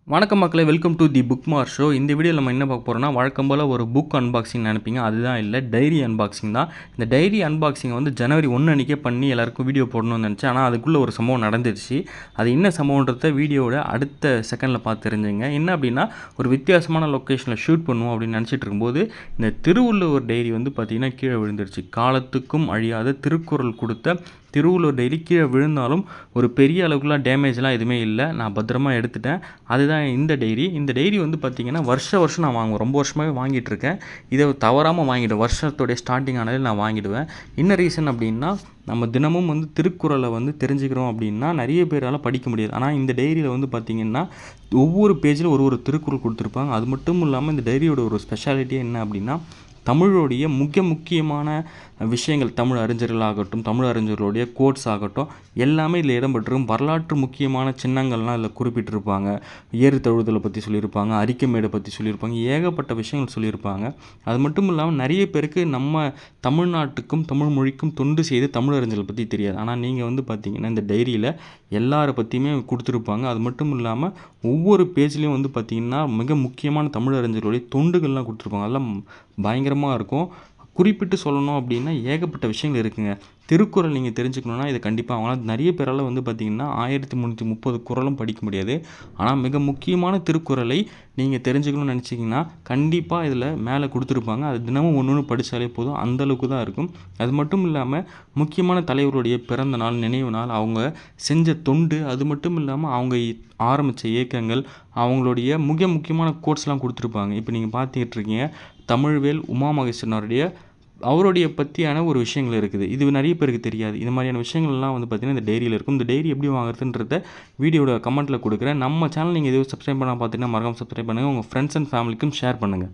வணக்கம் மக்களே, welcome to the book மார் ஷோ. இந்த வீடியோவில் நம்ம என்ன பார்க்க போகிறோம்னா, வழக்கம் போல் ஒரு புக் அன்பாக்சிங் நினைப்பீங்க. அதுதான் இல்லை, டைரி அன்பாக்சிங் தான். இந்த டைரி அன்பாக்சிங்கை வந்து ஜனவரி 1 அன்றைக்கே பண்ணி எல்லாருக்கும் வீடியோ போடணும்னு நினச்சேன். ஆனால் அதுக்குள்ளே ஒரு சம்பவம் நடந்துருச்சு. அது என்ன சம்பவன்றத வீடியோவோட அடுத்த செகண்டில் பார்த்து தெரிஞ்சுங்க. என்ன அப்படின்னா, ஒரு வித்தியாசமான லொக்கேஷனில் ஷூட் பண்ணுவோம் அப்படின்னு நினச்சிட்டு இருக்கும்போது இந்த திருவள்ளுவர் டைரி வந்து பார்த்திங்கன்னா கீழே விழுந்துருச்சு. காலத்துக்கும் அழியாத திருக்குறள் கொடுத்த திருவள்ளுவர் டைரி கீழே விழுந்தாலும் ஒரு பெரிய அளவுக்குலாம் டேமேஜ்லாம் எதுவுமே இல்லை. நான் பத்திரமா எடுத்துட்டேன். அதுதான் இந்த டைரி. இந்த டைரி வந்து பார்த்திங்கன்னா வருஷம் நான் வாங்குவேன். ரொம்ப வருஷமாகவே வாங்கிட்டு இருக்கேன். இதை தவறாமல் வாங்கிடுவேன். வருஷத்தோடைய ஸ்டார்டிங் ஆனதில் நான் வாங்கிடுவேன். என்ன ரீசன் அப்படின்னா, நம்ம தினமும் வந்து திருக்குறளை வந்து தெரிஞ்சுக்கிறோம் அப்படின்னா நிறைய பேரால் படிக்க முடியாது. ஆனால் இந்த டைரியில் வந்து பார்த்திங்கன்னா ஒவ்வொரு பேஜில் ஒரு திருக்குறள் கொடுத்துருப்பாங்க. அது மட்டும் இல்லாமல் இந்த டைரியோட ஒரு ஸ்பெஷாலிட்டியே என்ன அப்படின்னா, தமிழோடைய முக்கியமான விஷயங்கள், தமிழ் அறிஞர்களாகட்டும், தமிழ் அறிஞர்களுடைய கோட்ஸ் ஆகட்டும், எல்லாமே இதில் இடம்பெற்றிருக்கும். வரலாற்று முக்கியமான சின்னங்கள்லாம் இதில் குறிப்பிட்டிருப்பாங்க. ஏறு தழுவுதலை பற்றி சொல்லியிருப்பாங்க, அரிக்கமேடை பற்றி சொல்லியிருப்பாங்க, ஏகப்பட்ட விஷயங்கள் சொல்லியிருப்பாங்க. அது மட்டும் இல்லாமல் நிறைய பேருக்கு நம்ம தமிழ்நாட்டுக்கும் தமிழ் மொழிக்கும் தொண்டு செய்த தமிழ் அறிஞர்கள் பற்றி தெரியாது. ஆனால் நீங்கள் வந்து பார்த்திங்கன்னா இந்த டைரியில் எல்லாரை பற்றியுமே கொடுத்துருப்பாங்க. அது மட்டும் இல்லாமல் ஒவ்வொரு பேஜ்லேயும் வந்து பார்த்திங்கன்னா மிக முக்கியமான தமிழ் அறிஞர்களுடைய தொண்டுகள்லாம் கொடுத்துருப்பாங்க. அதெல்லாம் பயங்கரமாக இருக்கும். குறிப்பிட்டு சொல்லணும் அப்படின்னா ஏகப்பட்ட விஷயங்கள் இருக்குங்க. திருக்குறள் நீங்கள் தெரிஞ்சுக்கணுன்னா இதை கண்டிப்பாக வாங்கலாம். நிறைய பேரால் வந்து பார்த்திங்கன்னா 1330 குறளும் படிக்க முடியாது. ஆனால் மிக முக்கியமான திருக்குறளை நீங்கள் தெரிஞ்சுக்கணும்னு நினச்சிங்கன்னா கண்டிப்பாக இதில் மேலே கொடுத்துருப்பாங்க. அது தினமும் ஒன்று படித்தாலே போதும், அந்தளவுக்கு தான் இருக்கும். அது மட்டும் இல்லாமல் முக்கியமான தலைவருடைய பிறந்த நாள், நினைவு நாள், அவங்க செஞ்ச தொண்டு, அது மட்டும் இல்லாமல் அவங்க ஆரம்பித்த இயக்கங்கள், அவங்களுடைய முக்கியமான கோட்ஸ்லாம் கொடுத்துருப்பாங்க. இப்போ நீங்கள் பார்த்துக்கிட்டு இருக்கீங்க, தமிழ்வேல் உமா மகேஸ்வரனுடைய அவருடைய பற்றியான ஒரு விஷயங்கள் இருக்குது. இது நிறைய பேருக்கு தெரியாது. இது மாதிரியான விஷயங்கள்லாம் வந்து பார்த்திங்கன்னா இந்த டைரியில் இருக்கும். இந்த டைரி எப்படி வாங்குறதுன்றத வீடியோட கமெண்ட்டில் கொடுக்குறேன். நம்ம சேனல் நீங்கள் எதுவும் சப்ஸ்கிரைப் பண்ணால் பார்த்தீங்கன்னா மறக்காம சப்ஸ்கிரைப் பண்ணுங்கள். உங்கள் ஃப்ரெண்ட்ஸ் அண்ட் ஃபேமிலிக்கும் ஷேர் பண்ணுங்கள்.